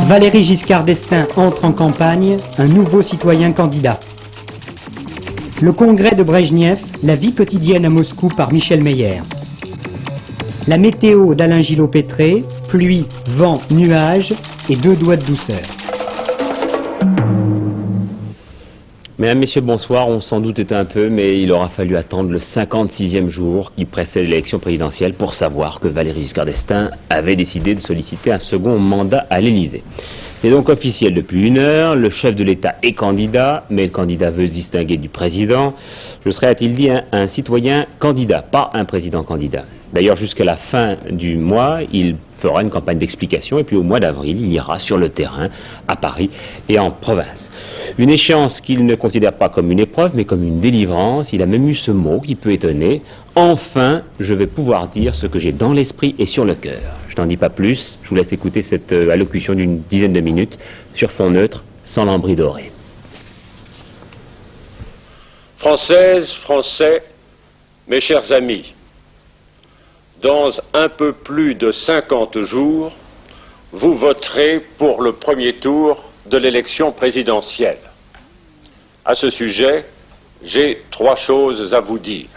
Valéry Giscard d'Estaing entre en campagne, un nouveau citoyen candidat. Le congrès de Brejnev, la vie quotidienne à Moscou par Michel Meyer. La météo d'Alain Gillot-Pétré, pluie, vent, nuages et 2 doigts de douceur. Mesdames, Messieurs, bonsoir. On s'en doutait un peu, mais il aura fallu attendre le 56e jour qui précède l'élection présidentielle pour savoir que Valéry Giscard d'Estaing avait décidé de solliciter un second mandat à l'Élysée. C'est donc officiel depuis 1 heure, le chef de l'État est candidat, mais le candidat veut se distinguer du président. Je serai, a-t-il dit, un citoyen candidat, pas un président candidat. D'ailleurs, jusqu'à la fin du mois, il fera une campagne d'explication, et puis au mois d'avril, il ira sur le terrain, à Paris et en province. Une échéance qu'il ne considère pas comme une épreuve, mais comme une délivrance. Il a même eu ce mot qui peut étonner. Enfin, je vais pouvoir dire ce que j'ai dans l'esprit et sur le cœur. Je n'en dis pas plus. Je vous laisse écouter cette allocution d'une dizaine de minutes sur fond neutre, sans lambris dorés. Françaises, Français, mes chers amis, dans un peu plus de 50 jours, vous voterez pour le premier tour de l'élection présidentielle. À ce sujet, j'ai 3 choses à vous dire.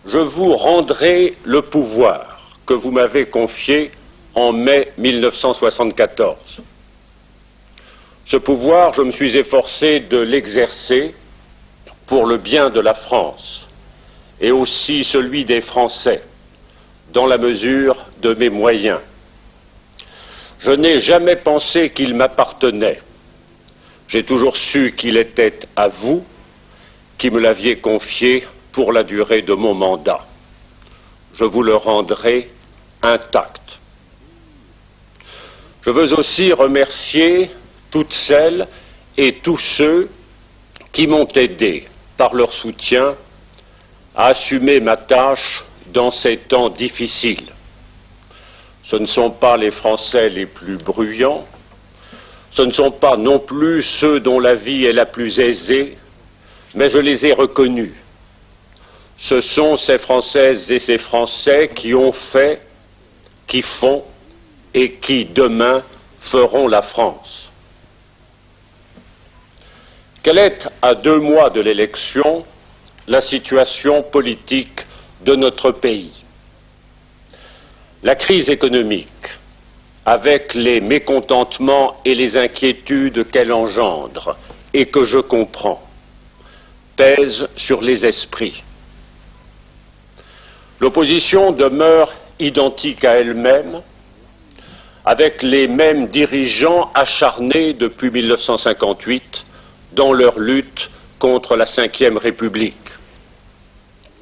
Je vous rendrai le pouvoir que vous m'avez confié en mai 1974. Ce pouvoir, je me suis efforcé de l'exercer pour le bien de la France et aussi celui des Français, dans la mesure de mes moyens. Je n'ai jamais pensé qu'il m'appartenait. J'ai toujours su qu'il était à vous, qui me l'aviez confié pour la durée de mon mandat. Je vous le rendrai intact. Je veux aussi remercier toutes celles et tous ceux qui m'ont aidé par leur soutien à assumer ma tâche dans ces temps difficiles. Ce ne sont pas les Français les plus bruyants, ce ne sont pas non plus ceux dont la vie est la plus aisée, mais je les ai reconnus. Ce sont ces Françaises et ces Français qui ont fait, qui font et qui, demain, feront la France. Quelle est, à 2 mois de l'élection, la situation politique de notre pays? La crise économique, avec les mécontentements et les inquiétudes qu'elle engendre, et que je comprends, pèse sur les esprits. L'opposition demeure identique à elle-même, avec les mêmes dirigeants acharnés depuis 1958 dans leur lutte contre la Ve République.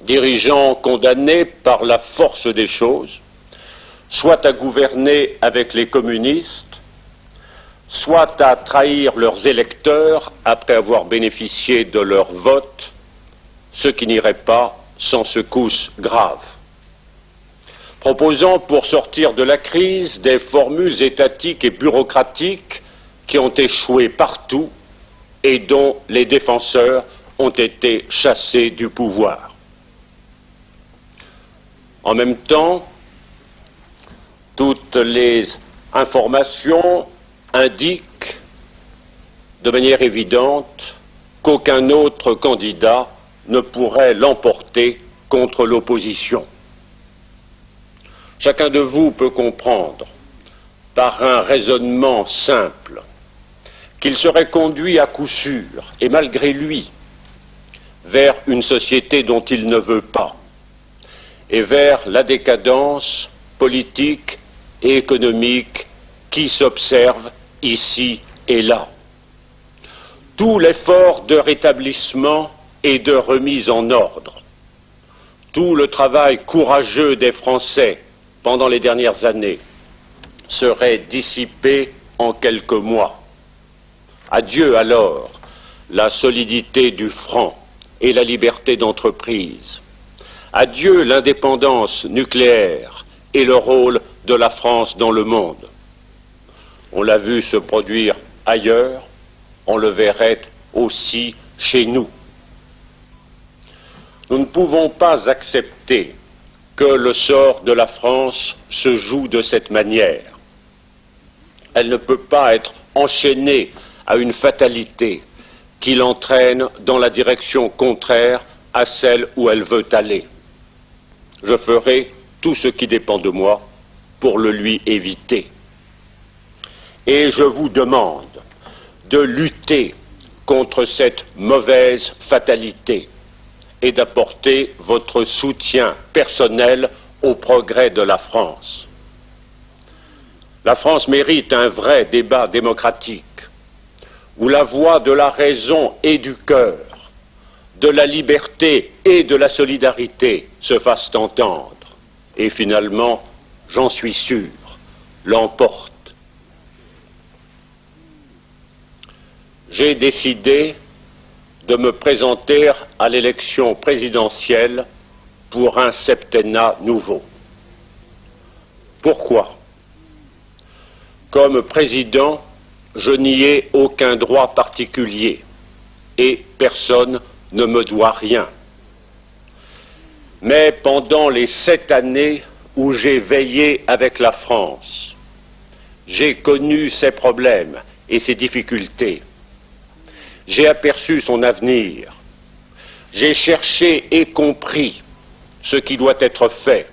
Dirigeants condamnés par la force des choses, soit à gouverner avec les communistes, soit à trahir leurs électeurs après avoir bénéficié de leur vote, ce qui n'irait pas sans secousses graves. Proposant pour sortir de la crise des formules étatiques et bureaucratiques qui ont échoué partout et dont les défenseurs ont été chassés du pouvoir. En même temps, toutes les informations indiquent de manière évidente qu'aucun autre candidat ne pourrait l'emporter contre l'opposition. Chacun de vous peut comprendre, par un raisonnement simple, qu'il serait conduit à coup sûr, et malgré lui, vers une société dont il ne veut pas, et vers la décadence politique et économique qui s'observe ici et là. Tout l'effort de rétablissement et de remise en ordre, tout le travail courageux des Français pendant les dernières années serait dissipé en quelques mois. Adieu alors la solidité du franc et la liberté d'entreprise. Adieu l'indépendance nucléaire et le rôle de la France dans le monde. On l'a vu se produire ailleurs, on le verrait aussi chez nous. Nous ne pouvons pas accepter que le sort de la France se joue de cette manière. elle ne peut pas être enchaînée à une fatalité qui l'entraîne dans la direction contraire à celle où elle veut aller. Je ferai tout ce qui dépend de moi pour le lui éviter. Et je vous demande de lutter contre cette mauvaise fatalité et d'apporter votre soutien personnel au progrès de la France. La France mérite un vrai débat démocratique où la voix de la raison et du cœur, de la liberté et de la solidarité se fasse entendre et finalement, j'en suis sûr, l'emporte. J'ai décidé de me présenter à l'élection présidentielle pour un septennat nouveau. Pourquoi? Comme président, je n'y ai aucun droit particulier et personne ne me doit rien. Mais pendant les 7 années où j'ai veillé avec la France, j'ai connu ses problèmes et ses difficultés. J'ai aperçu son avenir. J'ai cherché et compris ce qui doit être fait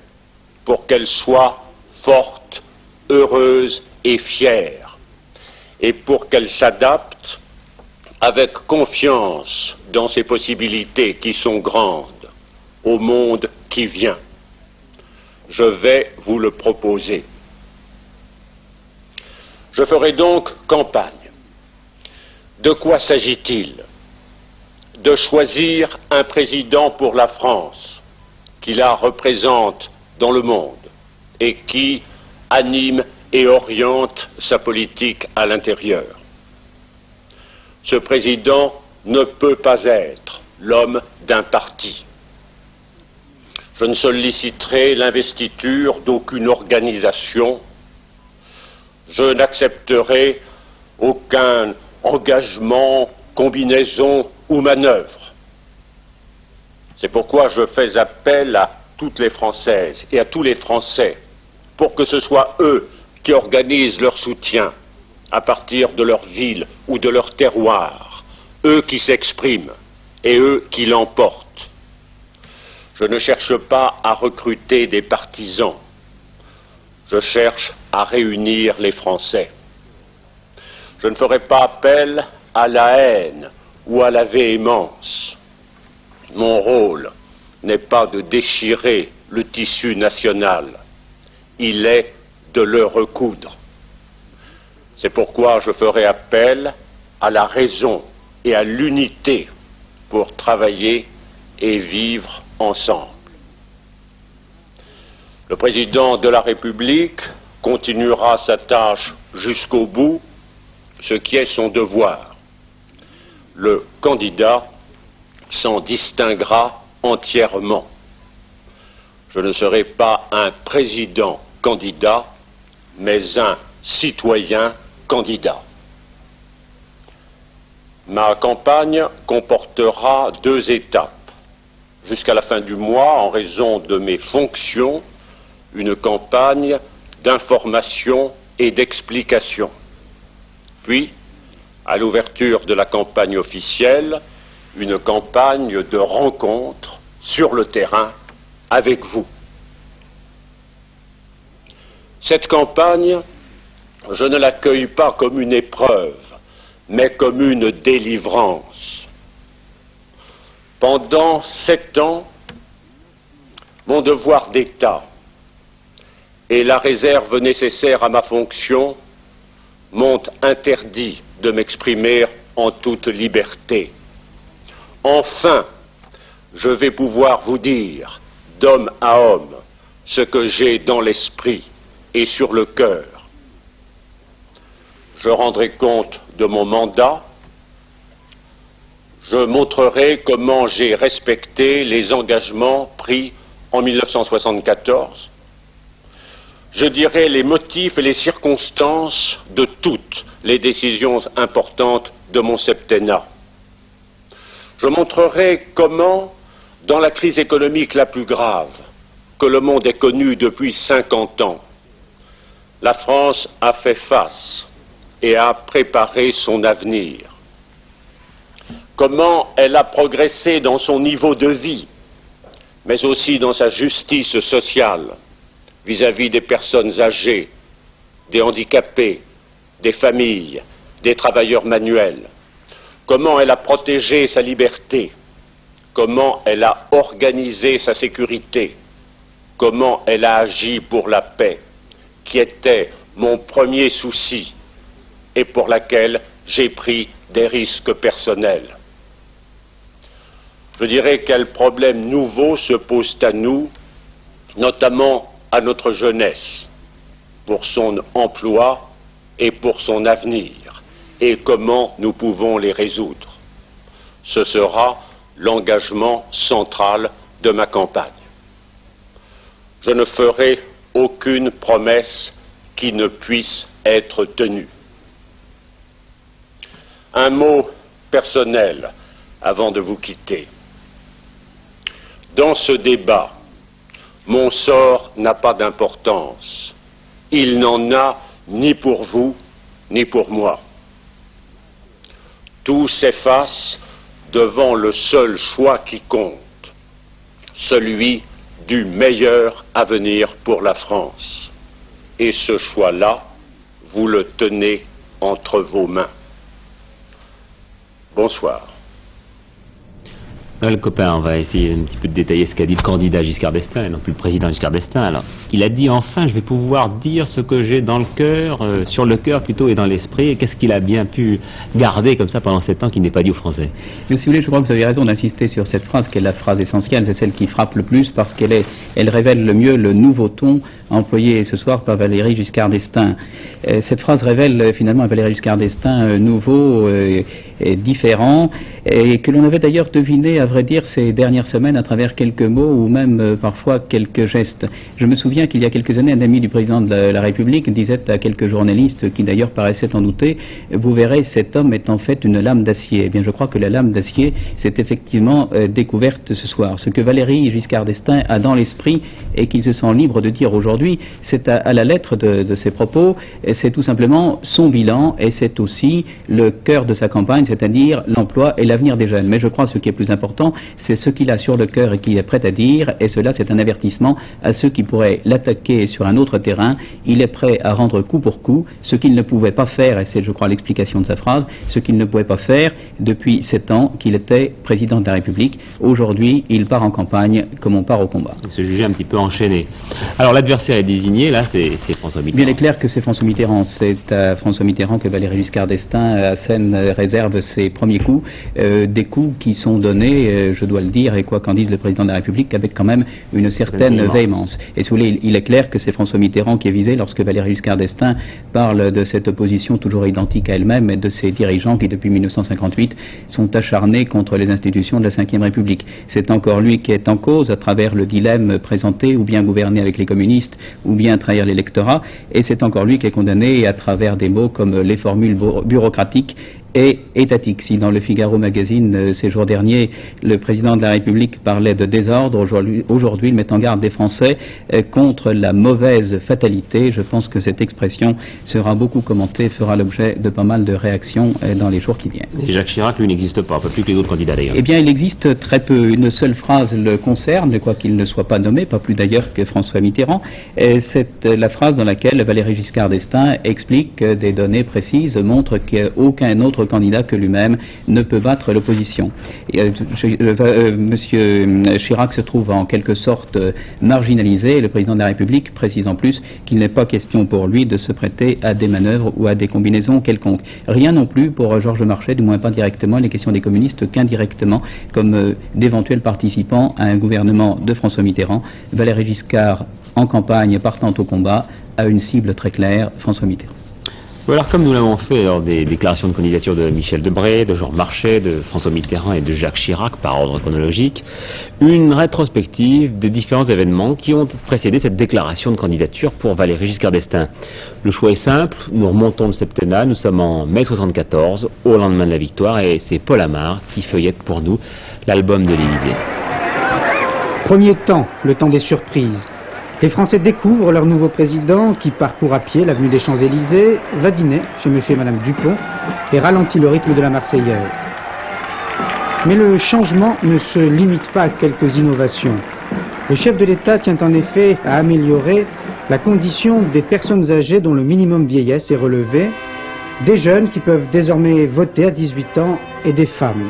pour qu'elle soit forte, heureuse et fière, et pour qu'elle s'adapte avec confiance dans ses possibilités qui sont grandes au monde qui vient. Je vais vous le proposer. Je ferai donc campagne. De quoi s'agit-il? De choisir un président pour la France qui la représente dans le monde et qui anime et oriente sa politique à l'intérieur. Ce président ne peut pas être l'homme d'un parti. Je ne solliciterai l'investiture d'aucune organisation. Je n'accepterai aucun engagement, combinaison ou manœuvre. C'est pourquoi je fais appel à toutes les Françaises et à tous les Français pour que ce soit eux qui organisent leur soutien à partir de leur ville ou de leur terroir, eux qui s'expriment et eux qui l'emportent. Je ne cherche pas à recruter des partisans, je cherche à réunir les Français. Je ne ferai pas appel à la haine ou à la véhémence. Mon rôle n'est pas de déchirer le tissu national, il est de le recoudre. C'est pourquoi je ferai appel à la raison et à l'unité pour travailler et vivre ensemble. Le président de la République continuera sa tâche jusqu'au bout, ce qui est son devoir. Le candidat s'en distinguera entièrement. Je ne serai pas un président candidat, mais un citoyen candidat. Ma campagne comportera 2 étapes. Jusqu'à la fin du mois, en raison de mes fonctions, une campagne d'information et d'explication. Puis, à l'ouverture de la campagne officielle, une campagne de rencontres sur le terrain avec vous. Cette campagne, je ne l'accueille pas comme une épreuve, mais comme une délivrance. Pendant 7 ans, mon devoir d'État et la réserve nécessaire à ma fonction m'ont interdit de m'exprimer en toute liberté. Enfin, je vais pouvoir vous dire, d'homme à homme, ce que j'ai dans l'esprit et sur le cœur. Je rendrai compte de mon mandat, je montrerai comment j'ai respecté les engagements pris en 1974, je dirai les motifs et les circonstances de toutes les décisions importantes de mon septennat. Je montrerai comment, dans la crise économique la plus grave que le monde ait connue depuis 50 ans, la France a fait face et a préparé son avenir. Comment elle a progressé dans son niveau de vie, mais aussi dans sa justice sociale vis-à-vis des personnes âgées, des handicapés, des familles, des travailleurs manuels. Comment elle a protégé sa liberté, comment elle a organisé sa sécurité, comment elle a agi pour la paix, qui était mon premier souci et pour laquelle j'ai pris des risques personnels. Je dirais quels problèmes nouveaux se posent à nous, notamment à notre jeunesse, pour son emploi et pour son avenir, et comment nous pouvons les résoudre. Ce sera l'engagement central de ma campagne. Je ne ferai aucune promesse qui ne puisse être tenue. Un mot personnel avant de vous quitter. Dans ce débat, mon sort n'a pas d'importance. Il n'en a ni pour vous, ni pour moi. Tout s'efface devant le seul choix qui compte, celui du meilleur avenir pour la France. Et ce choix-là, vous le tenez entre vos mains. Bonsoir. Le copain, on va essayer un petit peu de détailler ce qu'a dit le candidat Giscard d'Estaing, et non plus le président Giscard d'Estaing. Alors, il a dit enfin, je vais pouvoir dire ce que j'ai dans le cœur, sur le cœur plutôt et dans l'esprit. Et qu'est-ce qu'il a bien pu garder comme ça pendant 7 ans qu'il n'est pas dit aux Français? Mais si vous voulez, je crois que vous avez raison d'insister sur cette phrase, qui est la phrase essentielle, c'est celle qui frappe le plus parce elle révèle le mieux le nouveau ton employé ce soir par Valéry Giscard d'Estaing. Cette phrase révèle finalement à Valéry Giscard d'Estaing nouveau et différent, et que l'on avait d'ailleurs deviné, à vrai dire, ces dernières semaines à travers quelques mots ou même parfois quelques gestes. Je me souviens qu'il y a quelques années, un ami du président de la République disait à quelques journalistes qui d'ailleurs paraissaient en douter, vous verrez, cet homme est en fait une lame d'acier. Eh bien, je crois que la lame d'acier s'est effectivement découverte ce soir. Ce que Valéry Giscard d'Estaing a dans l'esprit et qu'il se sent libre de dire aujourd'hui, c'est à la lettre de ses propos, c'est tout simplement son bilan et c'est aussi le cœur de sa campagne, c'est-à-dire l'emploi et l'avenir des jeunes. Mais je crois que ce qui est plus important, c'est ce qu'il a sur le cœur et qu'il est prêt à dire, et cela c'est un avertissement à ceux qui pourraient l'attaquer sur un autre terrain. Il est prêt à rendre coup pour coup ce qu'il ne pouvait pas faire, et c'est je crois l'explication de sa phrase, ce qu'il ne pouvait pas faire depuis 7 ans qu'il était président de la République. Aujourd'hui, il part en campagne comme on part au combat. Il se jugeait un petit peu enchaîné. Alors l'adversaire est désigné, là c'est François Mitterrand. Bien, il est clair que c'est François Mitterrand. C'est à François Mitterrand que Valéry Giscard d'Estaing assène, réserve ses premiers coups, des coups qui sont donnés, je dois le dire, et quoi qu'en dise le président de la République, avec quand même une certaine véhémence. Et si vous voulez, il est clair que c'est François Mitterrand qui est visé lorsque Valéry Giscard d'Estaing parle de cette opposition toujours identique à elle-même et de ses dirigeants qui, depuis 1958, sont acharnés contre les institutions de la Ve République. C'est encore lui qui est en cause à travers le dilemme présenté, ou bien gouverner avec les communistes, ou bien trahir l'électorat, et c'est encore lui qui est condamné à travers des mots comme les formules bureaucratiques et étatique. Si dans le Figaro Magazine, ces jours derniers, le président de la République parlait de désordre, aujourd'hui il met en garde des Français contre la mauvaise fatalité. Je pense que cette expression sera beaucoup commentée, fera l'objet de pas mal de réactions dans les jours qui viennent. Et Jacques Chirac, lui, n'existe pas plus que les autres candidats d'ailleurs. Eh bien, il existe très peu. Une seule phrase le concerne, quoiqu'il ne soit pas nommé, pas plus d'ailleurs que François Mitterrand. C'est la phrase dans laquelle Valéry Giscard d'Estaing explique que des données précises montrent qu'aucun autre candidat que lui-même ne peut battre l'opposition. Monsieur Chirac se trouve en quelque sorte marginalisé, et le président de la République précise en plus qu'il n'est pas question pour lui de se prêter à des manœuvres ou à des combinaisons quelconques. Rien non plus pour Georges Marchais, du moins pas directement les questions des communistes qu'indirectement comme d'éventuels participants à un gouvernement de François Mitterrand. Valéry Giscard en campagne partant au combat a une cible très claire, François Mitterrand. Alors, comme nous l'avons fait lors des déclarations de candidature de Michel Debré, de Jean Marchais, de François Mitterrand et de Jacques Chirac, par ordre chronologique, une rétrospective des différents événements qui ont précédé cette déclaration de candidature pour Valéry Giscard d'Estaing. Le choix est simple, nous remontons le septennat, nous sommes en mai 74, au lendemain de la victoire, et c'est Paul Amar qui feuillette pour nous l'album de l'Élysée. Premier temps, le temps des surprises. Les Français découvrent leur nouveau président qui parcourt à pied l'avenue des Champs-Élysées, va dîner chez monsieur et madame Dupont et ralentit le rythme de la Marseillaise. Mais le changement ne se limite pas à quelques innovations. Le chef de l'État tient en effet à améliorer la condition des personnes âgées dont le minimum vieillesse est relevé, des jeunes qui peuvent désormais voter à 18 ans et des femmes.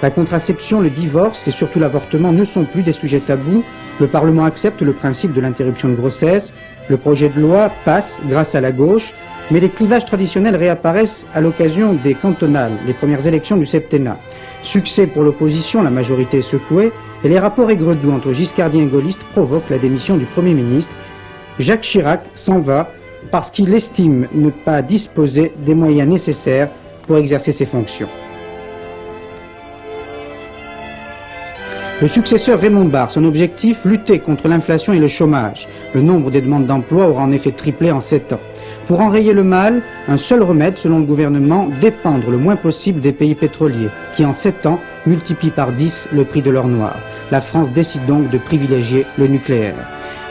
La contraception, le divorce et surtout l'avortement ne sont plus des sujets tabous. Le Parlement accepte le principe de l'interruption de grossesse. Le projet de loi passe grâce à la gauche, mais les clivages traditionnels réapparaissent à l'occasion des cantonales, les premières élections du septennat. Succès pour l'opposition, la majorité est secouée, et les rapports aigre-doux entre giscardiens et gaullistes provoquent la démission du Premier ministre. Jacques Chirac s'en va parce qu'il estime ne pas disposer des moyens nécessaires pour exercer ses fonctions. Le successeur Raymond Barre, son objectif, lutter contre l'inflation et le chômage. Le nombre des demandes d'emploi aura en effet triplé en 7 ans. Pour enrayer le mal, un seul remède, selon le gouvernement, dépendre le moins possible des pays pétroliers, qui en 7 ans multiplient par 10 le prix de l'or noir. La France décide donc de privilégier le nucléaire.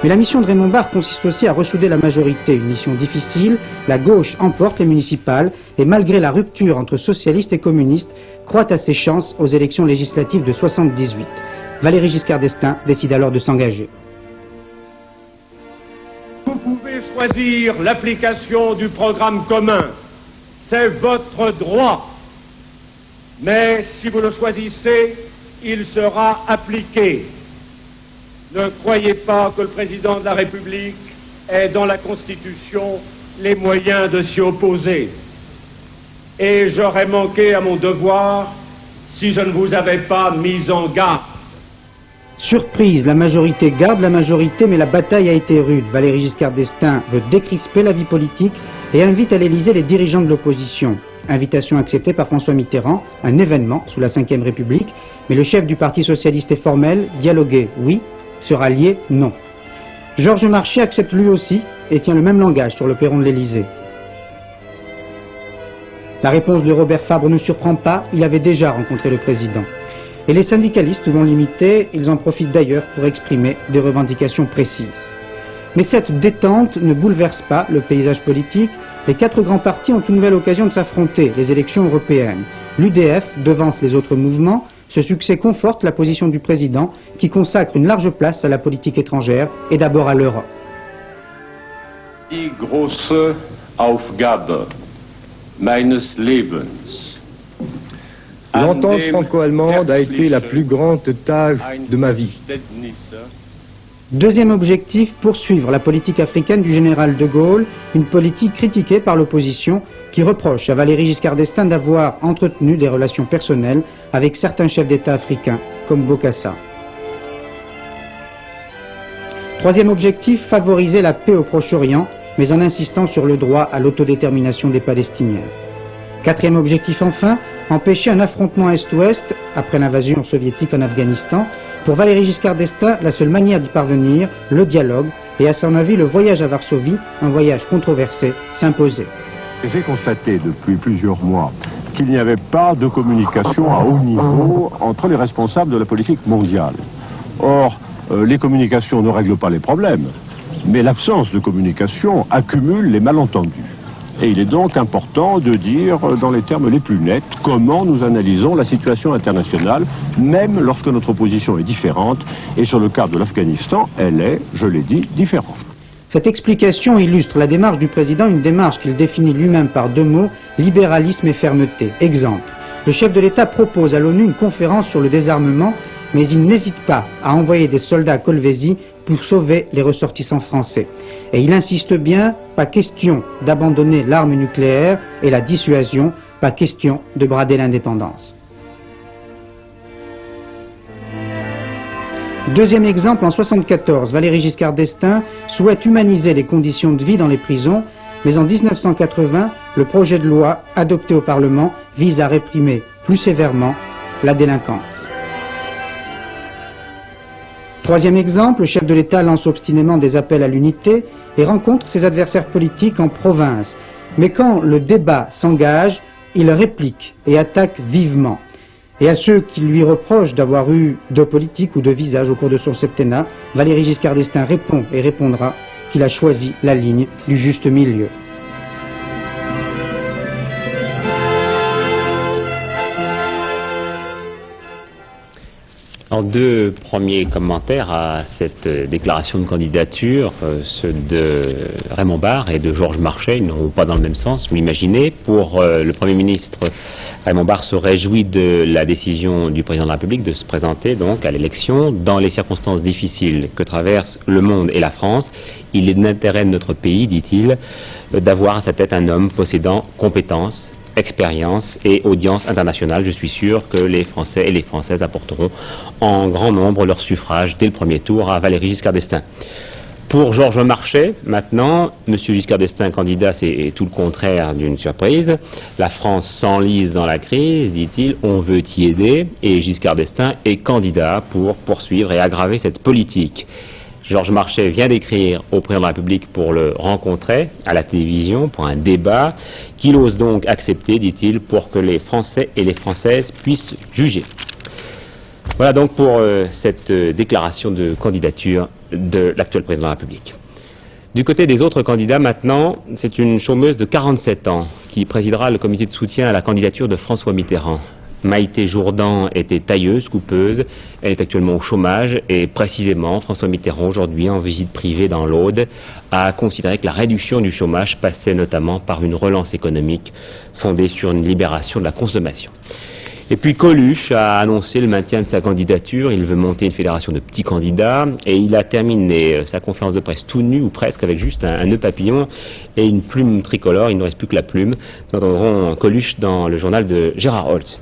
Mais la mission de Raymond Barre consiste aussi à ressouder la majorité, une mission difficile. La gauche emporte les municipales et malgré la rupture entre socialistes et communistes, croit à ses chances aux élections législatives de 78. Valéry Giscard d'Estaing décide alors de s'engager. Vous pouvez choisir l'application du programme commun. C'est votre droit. Mais si vous le choisissez, il sera appliqué. Ne croyez pas que le président de la République ait dans la Constitution les moyens de s'y opposer. Et j'aurais manqué à mon devoir si je ne vous avais pas mis en garde. Surprise, la majorité garde la majorité, mais la bataille a été rude. Valéry Giscard d'Estaing veut décrisper la vie politique et invite à l'Élysée les dirigeants de l'opposition. Invitation acceptée par François Mitterrand, un événement sous la Ve République, mais le chef du Parti socialiste est formel, dialoguer, oui, se rallier, non. Georges Marchais accepte lui aussi et tient le même langage sur le perron de l'Élysée. La réponse de Robert Fabre ne surprend pas, il avait déjà rencontré le président. Et les syndicalistes vont l'imiter, ils en profitent d'ailleurs pour exprimer des revendications précises. Mais cette détente ne bouleverse pas le paysage politique. Les 4 grands partis ont une nouvelle occasion de s'affronter, les élections européennes. L'UDF devance les autres mouvements. Ce succès conforte la position du président qui consacre une large place à la politique étrangère et d'abord à l'Europe. Die große Aufgabe meines Lebens. L'entente franco-allemande a été la plus grande tâche de ma vie. Deuxième objectif, poursuivre la politique africaine du général de Gaulle, une politique critiquée par l'opposition qui reproche à Valéry Giscard d'Estaing d'avoir entretenu des relations personnelles avec certains chefs d'État africains, comme Bokassa. Troisième objectif, favoriser la paix au Proche-Orient, mais en insistant sur le droit à l'autodétermination des Palestiniens. Quatrième objectif enfin, empêcher un affrontement Est-Ouest après l'invasion soviétique en Afghanistan. Pour Valéry Giscard d'Estaing, la seule manière d'y parvenir, le dialogue, et à son avis, le voyage à Varsovie, un voyage controversé, s'imposait. J'ai constaté depuis plusieurs mois qu'il n'y avait pas de communication à haut niveau entre les responsables de la politique mondiale. Or, les communications ne règlent pas les problèmes, mais l'absence de communication accumule les malentendus. Et il est donc important de dire dans les termes les plus nets comment nous analysons la situation internationale, même lorsque notre position est différente. Et sur le cas de l'Afghanistan, elle est, je l'ai dit, différente. Cette explication illustre la démarche du président, une démarche qu'il définit lui-même par 2 mots, libéralisme et fermeté. Exemple, le chef de l'État propose à l'ONU une conférence sur le désarmement, mais il n'hésite pas à envoyer des soldats à Kolwezi pour sauver les ressortissants français. Et il insiste bien, pas question d'abandonner l'arme nucléaire et la dissuasion, pas question de brader l'indépendance. Deuxième exemple, en 1974, Valéry Giscard d'Estaing souhaite humaniser les conditions de vie dans les prisons, mais en 1980, le projet de loi adopté au Parlement vise à réprimer plus sévèrement la délinquance. Troisième exemple, le chef de l'État lance obstinément des appels à l'unité et rencontre ses adversaires politiques en province. Mais quand le débat s'engage, il réplique et attaque vivement. Et à ceux qui lui reprochent d'avoir eu de politique ou de visage au cours de son septennat, Valéry Giscard d'Estaing répond et répondra qu'il a choisi la ligne du juste milieu. Alors, deux premiers commentaires à cette déclaration de candidature, ceux de Raymond Barre et de Georges Marchais, ils ne vont pas dans le même sens, vous l'imaginez. Pour le Premier ministre, Raymond Barre se réjouit de la décision du Président de la République de se présenter donc à l'élection. Dans les circonstances difficiles que traversent le monde et la France, il est d'intérêt de notre pays, dit-il, d'avoir à sa tête un homme possédant compétences, expérience et audience internationale. Je suis sûr que les Français et les Françaises apporteront en grand nombre leur suffrage dès le premier tour à Valéry Giscard d'Estaing. Pour Georges Marchais, maintenant, M. Giscard d'Estaing, candidat, c'est tout le contraire d'une surprise. La France s'enlise dans la crise, dit-il, on veut y aider, et Giscard d'Estaing est candidat pour poursuivre et aggraver cette politique. Georges Marchais vient d'écrire au Président de la République pour le rencontrer à la télévision, pour un débat, qu'il ose donc accepter, dit-il, pour que les Français et les Françaises puissent juger. Voilà donc pour cette déclaration de candidature de l'actuel Président de la République. Du côté des autres candidats maintenant, c'est une chômeuse de 47 ans qui présidera le comité de soutien à la candidature de François Mitterrand. Maïté Jourdan était tailleuse, coupeuse, elle est actuellement au chômage et précisément François Mitterrand aujourd'hui en visite privée dans l'Aude a considéré que la réduction du chômage passait notamment par une relance économique fondée sur une libération de la consommation. Et puis Coluche a annoncé le maintien de sa candidature, il veut monter une fédération de petits candidats et il a terminé sa conférence de presse tout nu ou presque avec juste un nœud papillon et une plume tricolore, il ne reste plus que la plume. Nous entendrons Coluche dans le journal de Gérard Holtz.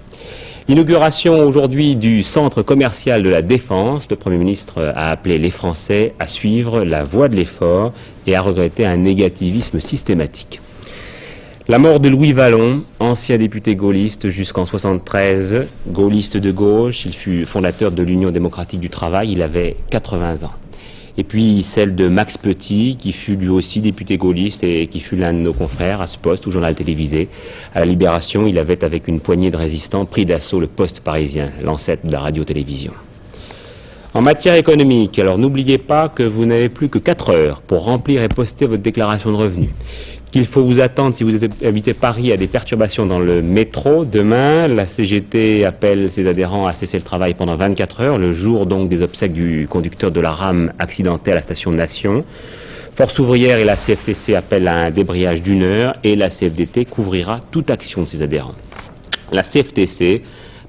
L'inauguration aujourd'hui du centre commercial de la Défense, le Premier ministre a appelé les Français à suivre la voie de l'effort et à regretter un négativisme systématique. La mort de Louis Vallon, ancien député gaulliste jusqu'en 1973, gaulliste de gauche, il fut fondateur de l'Union démocratique du travail, il avait 80 ans. Et puis celle de Max Petit, qui fut lui aussi député gaulliste et qui fut l'un de nos confrères à ce poste au journal télévisé. À la Libération, il avait avec une poignée de résistants pris d'assaut le Poste parisien, l'ancêtre de la radio-télévision. En matière économique, alors n'oubliez pas que vous n'avez plus que 4 heures pour remplir et poster votre déclaration de revenus. Qu'il faut vous attendre si vous habitez Paris à des perturbations dans le métro. Demain, la CGT appelle ses adhérents à cesser le travail pendant 24 heures, le jour donc des obsèques du conducteur de la rame accidenté à la station Nation. Force ouvrière et la CFTC appellent à un débrayage d'1 heure et la CFDT couvrira toute action de ses adhérents. La CFTC,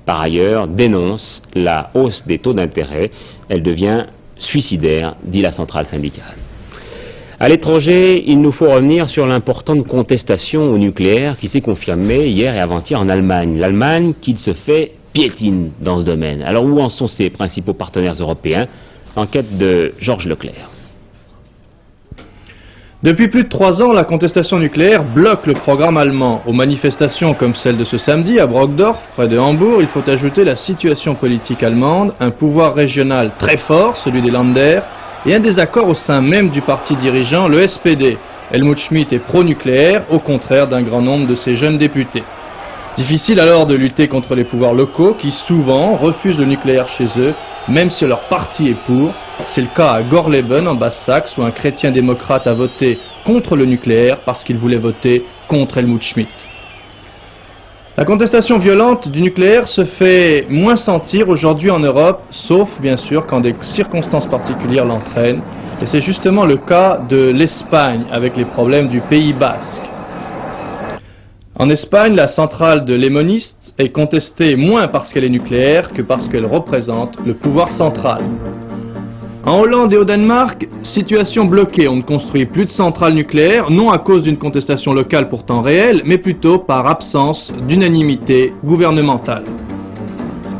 par ailleurs, dénonce la hausse des taux d'intérêt. Elle devient suicidaire, dit la centrale syndicale. À l'étranger, il nous faut revenir sur l'importante contestation au nucléaire qui s'est confirmée hier et avant-hier en Allemagne. L'Allemagne qui se fait piétine dans ce domaine. Alors où en sont ses principaux partenaires européens? Enquête de Georges Leclerc. Depuis plus de 3 ans, la contestation nucléaire bloque le programme allemand. Aux manifestations comme celle de ce samedi à Brockdorf, près de Hambourg, il faut ajouter la situation politique allemande, un pouvoir régional très fort, celui des Länder, et un désaccord au sein même du parti dirigeant, le SPD. Helmut Schmidt est pro-nucléaire, au contraire d'un grand nombre de ses jeunes députés. Difficile alors de lutter contre les pouvoirs locaux qui souvent refusent le nucléaire chez eux, même si leur parti est pour. C'est le cas à Gorleben en Basse-Saxe où un chrétien démocrate a voté contre le nucléaire parce qu'il voulait voter contre Helmut Schmidt. La contestation violente du nucléaire se fait moins sentir aujourd'hui en Europe, sauf bien sûr quand des circonstances particulières l'entraînent. Et c'est justement le cas de l'Espagne avec les problèmes du Pays basque. En Espagne, la centrale de Lemoniste est contestée moins parce qu'elle est nucléaire que parce qu'elle représente le pouvoir central. En Hollande et au Danemark, situation bloquée. On ne construit plus de centrales nucléaires, non à cause d'une contestation locale pourtant réelle, mais plutôt par absence d'unanimité gouvernementale.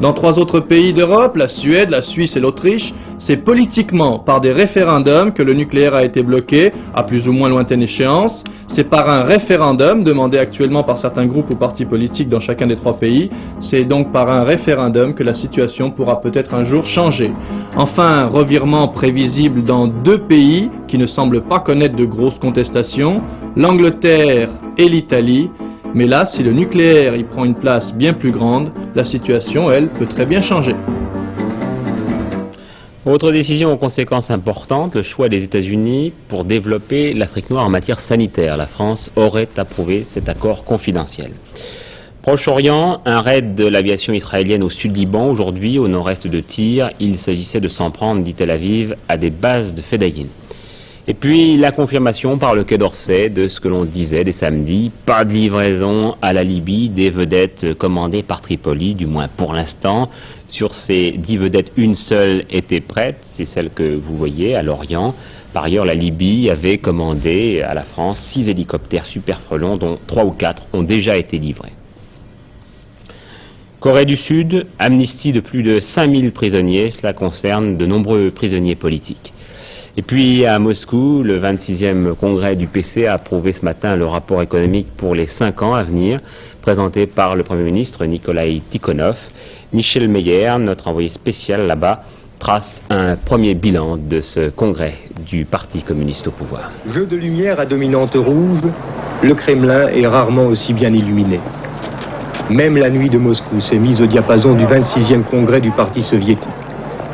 Dans 3 autres pays d'Europe, la Suède, la Suisse et l'Autriche, c'est politiquement par des référendums que le nucléaire a été bloqué, à plus ou moins lointaine échéance. C'est par un référendum demandé actuellement par certains groupes ou partis politiques dans chacun des 3 pays. C'est donc par un référendum que la situation pourra peut-être un jour changer. Enfin, un revirement prévisible dans 2 pays qui ne semblent pas connaître de grosses contestations, l'Angleterre et l'Italie. Mais là, si le nucléaire y prend une place bien plus grande, la situation, elle, peut très bien changer. Autre décision aux conséquences importantes, le choix des États-Unis pour développer l'Afrique noire en matière sanitaire. La France aurait approuvé cet accord confidentiel. Proche-Orient, un raid de l'aviation israélienne au sud Liban, aujourd'hui au nord-est de Tyr. Il s'agissait de s'en prendre, dit Tel Aviv, à des bases de Fedayeen. Et puis la confirmation par le Quai d'Orsay de ce que l'on disait dès samedi, pas de livraison à la Libye des vedettes commandées par Tripoli, du moins pour l'instant. Sur ces 10 vedettes, une seule était prête, c'est celle que vous voyez à Lorient. Par ailleurs, la Libye avait commandé à la France 6 hélicoptères Super Frelon, dont 3 ou 4 ont déjà été livrés. Corée du Sud, amnistie de plus de 5000 prisonniers, cela concerne de nombreux prisonniers politiques. Et puis à Moscou, le 26e congrès du PC a approuvé ce matin le rapport économique pour les 5 ans à venir, présenté par le Premier ministre Nikolai Tikhonov. Michel Meyer, notre envoyé spécial là-bas, trace un premier bilan de ce congrès du Parti communiste au pouvoir. Jeu de lumière à dominante rouge, le Kremlin est rarement aussi bien illuminé. Même la nuit de Moscou s'est mise au diapason du 26e congrès du Parti soviétique.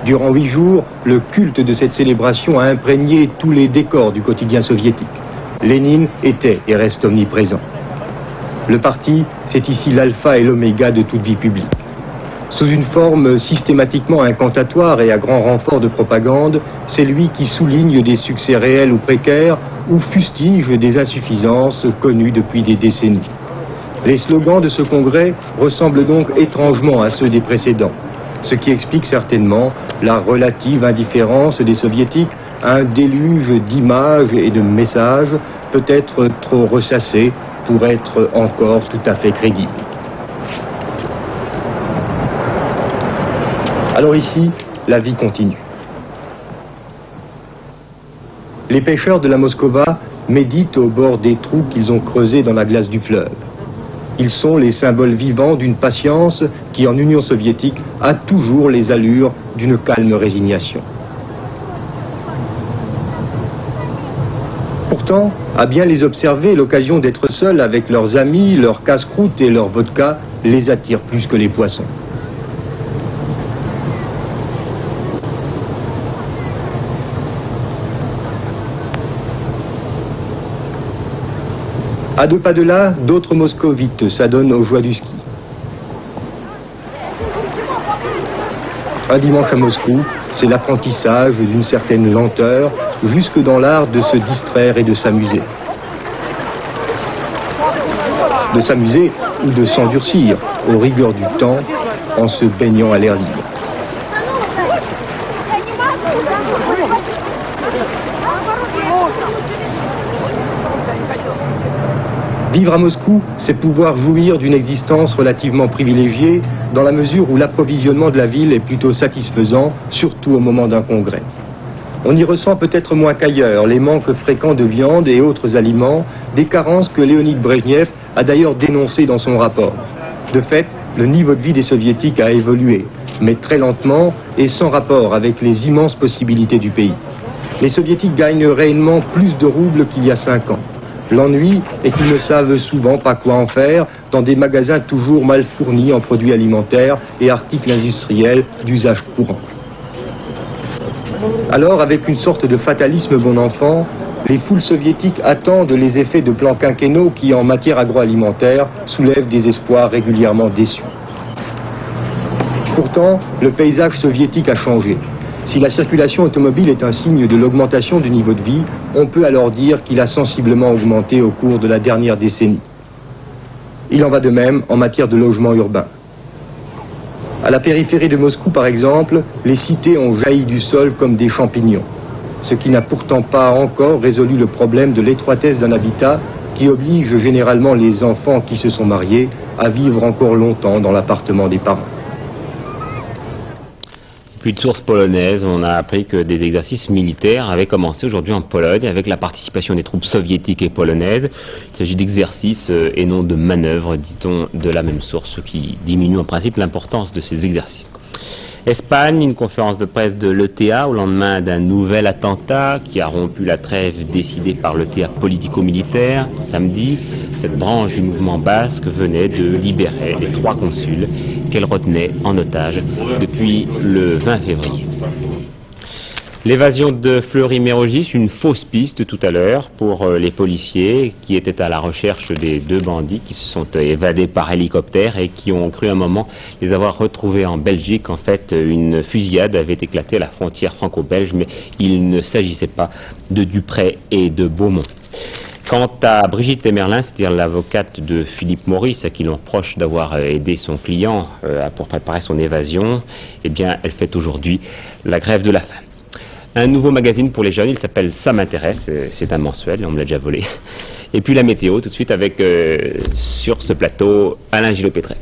Durant 8 jours, le culte de cette célébration a imprégné tous les décors du quotidien soviétique. Lénine était et reste omniprésent. Le parti, c'est ici l'alpha et l'oméga de toute vie publique. Sous une forme systématiquement incantatoire et à grand renfort de propagande, c'est lui qui souligne des succès réels ou précaires ou fustige des insuffisances connues depuis des décennies. Les slogans de ce congrès ressemblent donc étrangement à ceux des précédents, ce qui explique certainement la relative indifférence des soviétiques à un déluge d'images et de messages peut-être trop ressassés pour être encore tout à fait crédibles. Alors ici, la vie continue. Les pêcheurs de la Moskova méditent au bord des trous qu'ils ont creusés dans la glace du fleuve. Ils sont les symboles vivants d'une patience qui, en Union soviétique, a toujours les allures d'une calme résignation. Pourtant, à bien les observer, l'occasion d'être seuls avec leurs amis, leurs casse-croûtes et leur vodka les attire plus que les poissons. À 2 pas de là, d'autres moscovites s'adonnent aux joies du ski. Un dimanche à Moscou, c'est l'apprentissage d'une certaine lenteur, jusque dans l'art de se distraire et de s'amuser. De s'amuser ou de s'endurcir aux rigueurs du temps en se baignant à l'air libre. Vivre à Moscou, c'est pouvoir jouir d'une existence relativement privilégiée dans la mesure où l'approvisionnement de la ville est plutôt satisfaisant, surtout au moment d'un congrès. On y ressent peut-être moins qu'ailleurs les manques fréquents de viande et autres aliments, des carences que Léonid Brejnev a d'ailleurs dénoncées dans son rapport. De fait, le niveau de vie des soviétiques a évolué, mais très lentement et sans rapport avec les immenses possibilités du pays. Les soviétiques gagnent réellement plus de roubles qu'il y a 5 ans. L'ennui est qu'ils ne savent souvent pas quoi en faire dans des magasins toujours mal fournis en produits alimentaires et articles industriels d'usage courant. Alors, avec une sorte de fatalisme bon enfant, les foules soviétiques attendent les effets de plans quinquennaux qui, en matière agroalimentaire, soulèvent des espoirs régulièrement déçus. Pourtant, le paysage soviétique a changé. Si la circulation automobile est un signe de l'augmentation du niveau de vie, on peut alors dire qu'il a sensiblement augmenté au cours de la dernière décennie. Il en va de même en matière de logement urbain. À la périphérie de Moscou, par exemple, les cités ont jailli du sol comme des champignons, ce qui n'a pourtant pas encore résolu le problème de l'étroitesse d'un habitat qui oblige généralement les enfants qui se sont mariés à vivre encore longtemps dans l'appartement des parents. Puis de sources polonaises, on a appris que des exercices militaires avaient commencé aujourd'hui en Pologne avec la participation des troupes soviétiques et polonaises. Il s'agit d'exercices et non de manœuvres, dit-on, de la même source, ce qui diminue en principe l'importance de ces exercices. Espagne, une conférence de presse de l'ETA au lendemain d'un nouvel attentat qui a rompu la trêve décidée par l'ETA politico-militaire. Samedi, cette branche du mouvement basque venait de libérer les 3 consuls qu'elle retenait en otage depuis le 20 février. L'évasion de Fleury-Mérogis, une fausse piste tout à l'heure pour les policiers qui étaient à la recherche des 2 bandits qui se sont évadés par hélicoptère et qui ont cru un moment les avoir retrouvés en Belgique. En fait, une fusillade avait éclaté à la frontière franco-belge, mais il ne s'agissait pas de Dupré et de Beaumont. Quant à Brigitte Emerlin, c'est-à-dire l'avocate de Philippe Maurice, à qui l'on reproche d'avoir aidé son client pour préparer son évasion, eh bien, elle fait aujourd'hui la grève de la faim. Un nouveau magazine pour les jeunes, il s'appelle Ça m'intéresse, c'est un mensuel, on me l'a déjà volé. Et puis la météo, tout de suite avec, sur ce plateau, Alain Gillot-Pétret.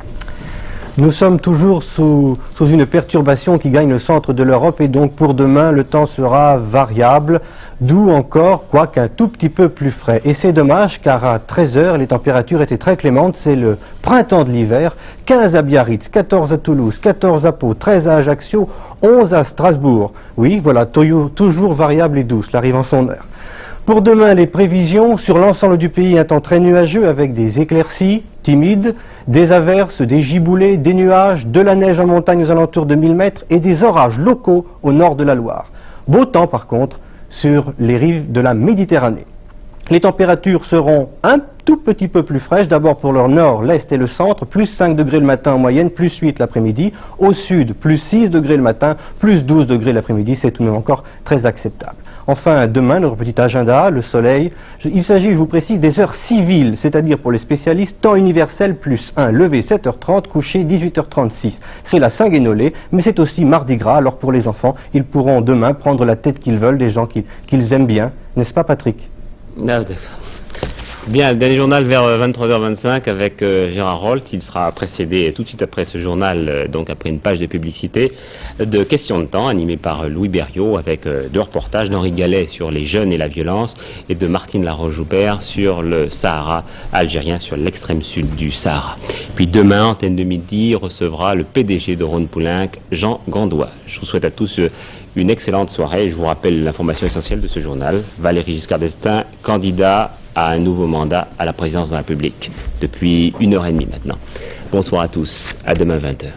Nous sommes toujours sous une perturbation qui gagne le centre de l'Europe et donc pour demain le temps sera variable, d'où encore, quoique un tout petit peu plus frais. Et c'est dommage car à 13h les températures étaient très clémentes, c'est le printemps de l'hiver, 15 à Biarritz, 14 à Toulouse, 14 à Pau, 13 à Ajaccio, 11 à Strasbourg. Oui, voilà, toujours variable et douce, l'arrive en son heure. Pour demain, les prévisions, sur l'ensemble du pays, un temps très nuageux avec des éclaircies timides, des averses, des giboulées, des nuages, de la neige en montagne aux alentours de 1000 mètres et des orages locaux au nord de la Loire. Beau temps par contre sur les rives de la Méditerranée. Les températures seront un tout petit peu plus fraîches, d'abord pour le nord, l'est et le centre, plus 5 degrés le matin en moyenne, plus 8 l'après-midi. Au sud, plus 6 degrés le matin, plus 12 degrés l'après-midi, c'est tout de même encore très acceptable. Enfin, demain, notre petit agenda, le soleil, il s'agit, je vous précise, des heures civiles, c'est-à-dire pour les spécialistes, temps universel plus 1, lever 7h30, coucher 18h36. C'est la Saint-Guénolé, mais c'est aussi Mardi Gras, alors pour les enfants, ils pourront demain prendre la tête qu'ils veulent, des gens qu'ils aiment bien, n'est-ce pas Patrick ? Ah, d'accord. Bien, le dernier journal vers 23h25 avec Gérard Rollt. Il sera précédé tout de suite après ce journal, donc après une page de publicité, de questions de temps animé par Louis Berriot avec 2 reportages d'Henri Gallet sur les jeunes et la violence et de Martine Laroche-Joubert sur le Sahara algérien, sur l'extrême sud du Sahara. Puis demain, Antenne de Midi recevra le PDG de Rhône-Poulenc, Jean Gandois. Je vous souhaite à tous une excellente soirée. Je vous rappelle l'information essentielle de ce journal. Valéry Giscard d'Estaing, candidat à un nouveau mandat à la présidence de la République depuis 1h30 maintenant. Bonsoir à tous, à demain 20h.